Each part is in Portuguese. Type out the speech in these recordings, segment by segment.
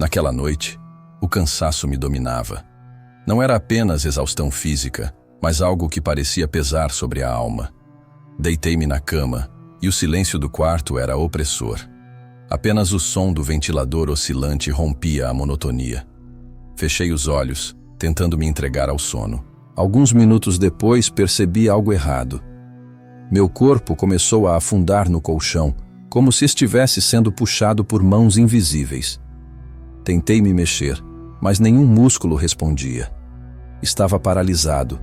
Naquela noite, o cansaço me dominava. Não era apenas exaustão física, mas algo que parecia pesar sobre a alma. Deitei-me na cama e o silêncio do quarto era opressor. Apenas o som do ventilador oscilante rompia a monotonia. Fechei os olhos, tentando me entregar ao sono. Alguns minutos depois percebi algo errado. Meu corpo começou a afundar no colchão, como se estivesse sendo puxado por mãos invisíveis. Tentei me mexer, mas nenhum músculo respondia. Estava paralisado,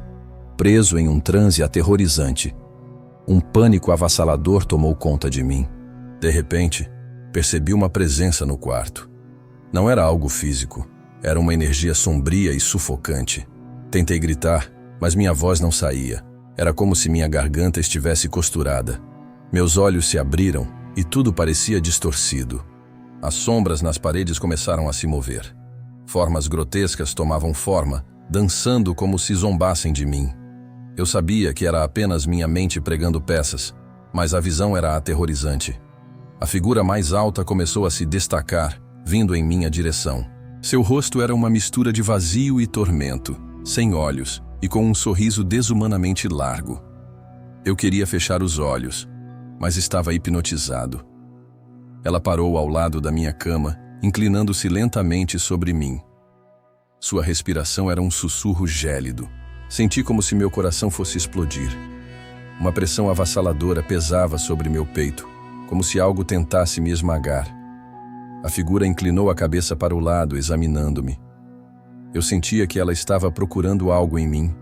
preso em um transe aterrorizante. Um pânico avassalador tomou conta de mim. De repente, percebi uma presença no quarto. Não era algo físico, era uma energia sombria e sufocante. Tentei gritar, mas minha voz não saía. Era como se minha garganta estivesse costurada. Meus olhos se abriram e tudo parecia distorcido. As sombras nas paredes começaram a se mover. Formas grotescas tomavam forma, dançando como se zombassem de mim. Eu sabia que era apenas minha mente pregando peças, mas a visão era aterrorizante. A figura mais alta começou a se destacar, vindo em minha direção. Seu rosto era uma mistura de vazio e tormento, sem olhos e com um sorriso desumanamente largo. Eu queria fechar os olhos, mas estava hipnotizado. Ela parou ao lado da minha cama, inclinando-se lentamente sobre mim. Sua respiração era um sussurro gélido. Senti como se meu coração fosse explodir. Uma pressão avassaladora pesava sobre meu peito, como se algo tentasse me esmagar. A figura inclinou a cabeça para o lado, examinando-me. Eu sentia que ela estava procurando algo em mim,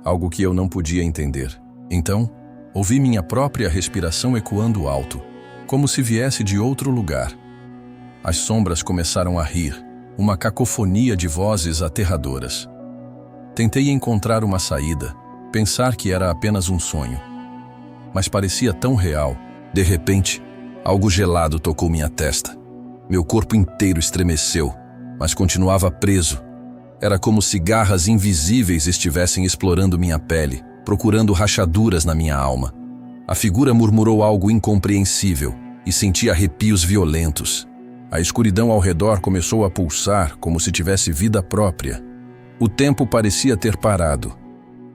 algo que eu não podia entender. Então, ouvi minha própria respiração ecoando alto, como se viesse de outro lugar. As sombras começaram a rir, uma cacofonia de vozes aterradoras. Tentei encontrar uma saída, pensar que era apenas um sonho. Mas parecia tão real. De repente, algo gelado tocou minha testa. Meu corpo inteiro estremeceu, mas continuava preso. Era como se garras invisíveis estivessem explorando minha pele, procurando rachaduras na minha alma. A figura murmurou algo incompreensível e senti arrepios violentos. A escuridão ao redor começou a pulsar como se tivesse vida própria. O tempo parecia ter parado.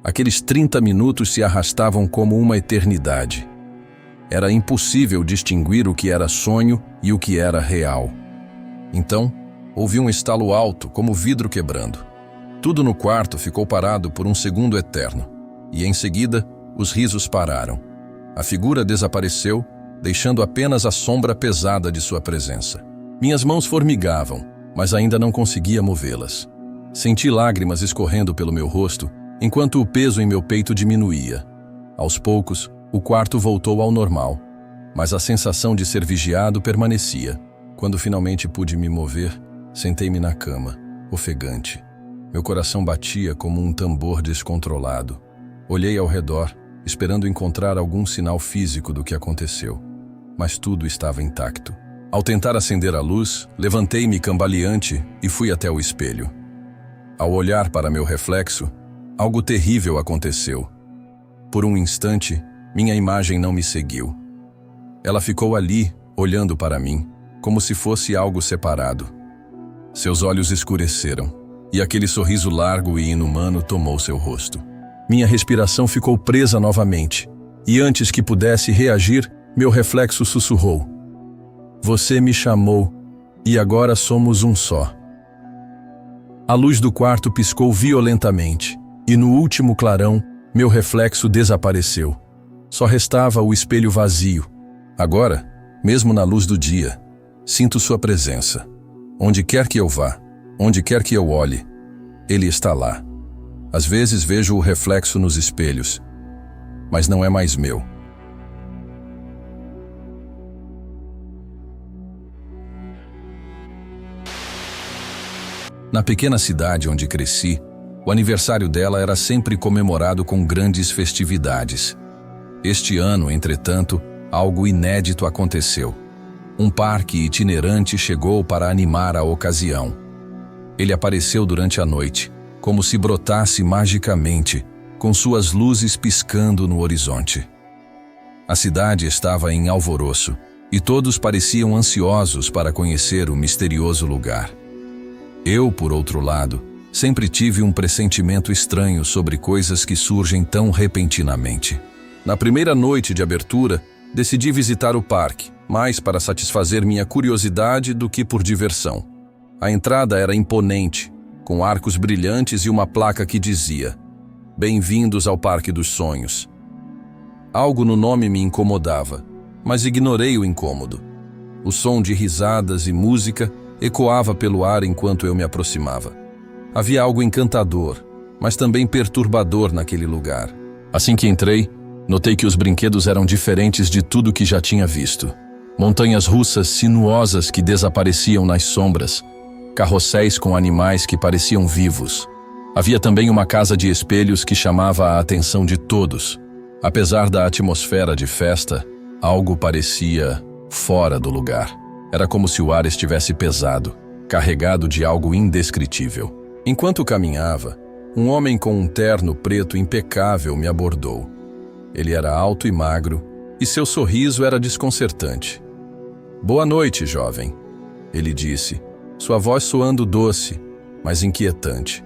Aqueles 30 minutos se arrastavam como uma eternidade. Era impossível distinguir o que era sonho e o que era real. Então, ouvi um estalo alto, como vidro quebrando. Tudo no quarto ficou parado por um segundo eterno. E em seguida, os risos pararam. A figura desapareceu, deixando apenas a sombra pesada de sua presença. Minhas mãos formigavam, mas ainda não conseguia movê-las. Senti lágrimas escorrendo pelo meu rosto, enquanto o peso em meu peito diminuía. Aos poucos, o quarto voltou ao normal, mas a sensação de ser vigiado permanecia. Quando finalmente pude me mover, sentei-me na cama, ofegante. Meu coração batia como um tambor descontrolado. Olhei ao redor, esperando encontrar algum sinal físico do que aconteceu, mas tudo estava intacto. Ao tentar acender a luz, levantei-me cambaleante e fui até o espelho. Ao olhar para meu reflexo, algo terrível aconteceu. Por um instante, minha imagem não me seguiu. Ela ficou ali, olhando para mim, como se fosse algo separado. Seus olhos escureceram, e aquele sorriso largo e inumano tomou seu rosto. Minha respiração ficou presa novamente, e antes que pudesse reagir, meu reflexo sussurrou: "Você me chamou, e agora somos um só." A luz do quarto piscou violentamente, e no último clarão, meu reflexo desapareceu. Só restava o espelho vazio. Agora, mesmo na luz do dia, sinto sua presença. Onde quer que eu vá, onde quer que eu olhe, ele está lá. Às vezes vejo o reflexo nos espelhos, mas não é mais meu. Na pequena cidade onde cresci, o aniversário dela era sempre comemorado com grandes festividades. Este ano, entretanto, algo inédito aconteceu. Um parque itinerante chegou para animar a ocasião. Ele apareceu durante a noite, como se brotasse magicamente, com suas luzes piscando no horizonte. A cidade estava em alvoroço, e todos pareciam ansiosos para conhecer o misterioso lugar. Eu, por outro lado, sempre tive um pressentimento estranho sobre coisas que surgem tão repentinamente. Na primeira noite de abertura, decidi visitar o parque, mais para satisfazer minha curiosidade do que por diversão. A entrada era imponente, com arcos brilhantes e uma placa que dizia: "Bem-vindos ao Parque dos Sonhos". Algo no nome me incomodava, mas ignorei o incômodo. O som de risadas e música ecoava pelo ar enquanto eu me aproximava. Havia algo encantador, mas também perturbador naquele lugar. Assim que entrei, notei que os brinquedos eram diferentes de tudo que já tinha visto. Montanhas russas sinuosas que desapareciam nas sombras, carrosséis com animais que pareciam vivos. Havia também uma casa de espelhos que chamava a atenção de todos. Apesar da atmosfera de festa, algo parecia fora do lugar. Era como se o ar estivesse pesado, carregado de algo indescritível. Enquanto caminhava, um homem com um terno preto impecável me abordou. Ele era alto e magro, e seu sorriso era desconcertante. "Boa noite, jovem", ele disse, sua voz soando doce, mas inquietante.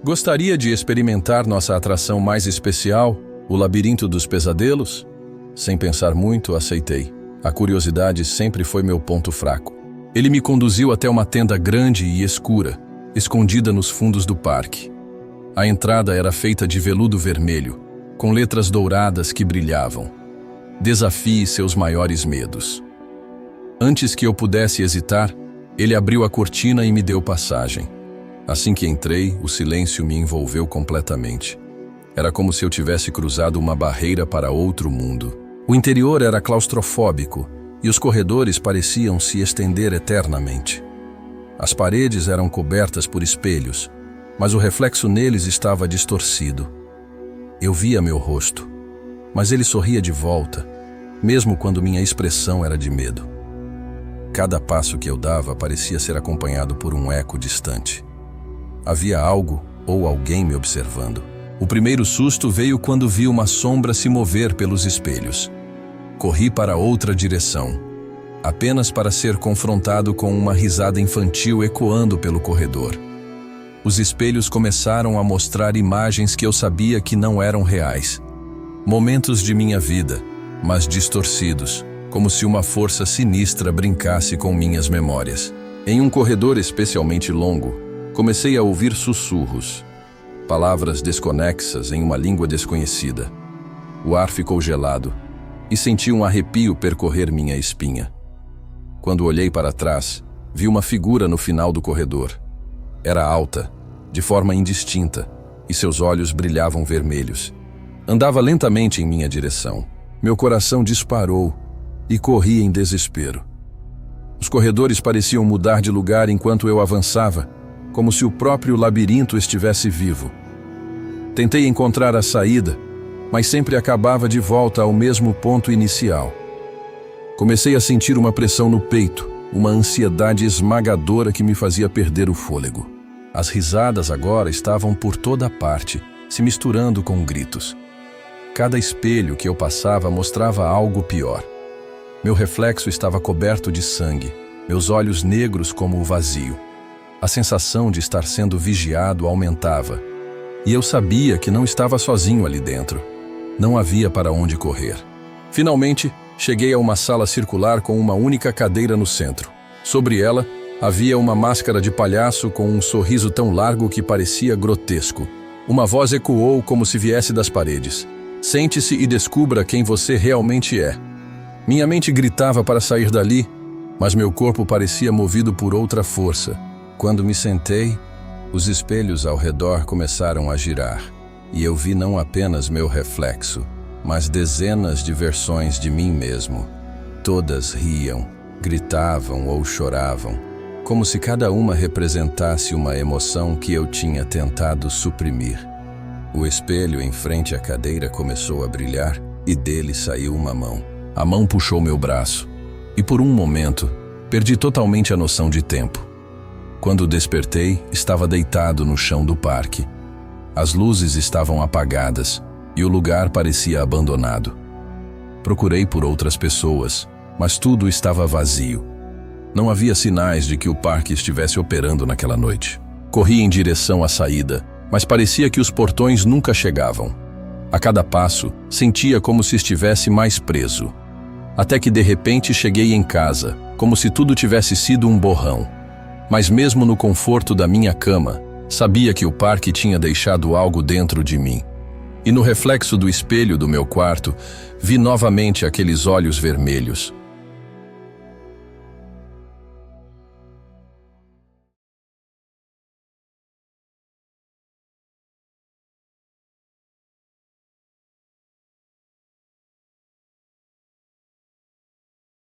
"Gostaria de experimentar nossa atração mais especial, o Labirinto dos Pesadelos?" Sem pensar muito, aceitei. A curiosidade sempre foi meu ponto fraco. Ele me conduziu até uma tenda grande e escura, escondida nos fundos do parque. A entrada era feita de veludo vermelho, com letras douradas que brilhavam. "Desafie seus maiores medos." Antes que eu pudesse hesitar, ele abriu a cortina e me deu passagem. Assim que entrei, o silêncio me envolveu completamente. Era como se eu tivesse cruzado uma barreira para outro mundo. O interior era claustrofóbico e os corredores pareciam se estender eternamente. As paredes eram cobertas por espelhos, mas o reflexo neles estava distorcido. Eu via meu rosto, mas ele sorria de volta, mesmo quando minha expressão era de medo. Cada passo que eu dava parecia ser acompanhado por um eco distante. Havia algo ou alguém me observando. O primeiro susto veio quando vi uma sombra se mover pelos espelhos. Corri para outra direção, apenas para ser confrontado com uma risada infantil ecoando pelo corredor. Os espelhos começaram a mostrar imagens que eu sabia que não eram reais. Momentos de minha vida, mas distorcidos, como se uma força sinistra brincasse com minhas memórias. Em um corredor especialmente longo, comecei a ouvir sussurros, palavras desconexas em uma língua desconhecida. O ar ficou gelado e senti um arrepio percorrer minha espinha. Quando olhei para trás, vi uma figura no final do corredor. Era alta, de forma indistinta, e seus olhos brilhavam vermelhos. Andava lentamente em minha direção. Meu coração disparou e corri em desespero. Os corredores pareciam mudar de lugar enquanto eu avançava, como se o próprio labirinto estivesse vivo. Tentei encontrar a saída, mas sempre acabava de volta ao mesmo ponto inicial. Comecei a sentir uma pressão no peito, uma ansiedade esmagadora que me fazia perder o fôlego. As risadas agora estavam por toda parte, se misturando com gritos. Cada espelho que eu passava mostrava algo pior. Meu reflexo estava coberto de sangue, meus olhos negros como o vazio. A sensação de estar sendo vigiado aumentava, e eu sabia que não estava sozinho ali dentro. Não havia para onde correr. Finalmente, cheguei a uma sala circular com uma única cadeira no centro. Sobre ela, havia uma máscara de palhaço com um sorriso tão largo que parecia grotesco. Uma voz ecoou como se viesse das paredes. "Sente-se e descubra quem você realmente é." Minha mente gritava para sair dali, mas meu corpo parecia movido por outra força. Quando me sentei, os espelhos ao redor começaram a girar, e eu vi não apenas meu reflexo, mas dezenas de versões de mim mesmo. Todas riam, gritavam ou choravam, como se cada uma representasse uma emoção que eu tinha tentado suprimir. O espelho em frente à cadeira começou a brilhar e dele saiu uma mão. A mão puxou meu braço, e por um momento, perdi totalmente a noção de tempo. Quando despertei, estava deitado no chão do parque. As luzes estavam apagadas e o lugar parecia abandonado. Procurei por outras pessoas, mas tudo estava vazio. Não havia sinais de que o parque estivesse operando naquela noite. Corri em direção à saída, mas parecia que os portões nunca chegavam. A cada passo, sentia como se estivesse mais preso. Até que de repente cheguei em casa, como se tudo tivesse sido um borrão. Mas mesmo no conforto da minha cama, sabia que o parque tinha deixado algo dentro de mim. E no reflexo do espelho do meu quarto, vi novamente aqueles olhos vermelhos,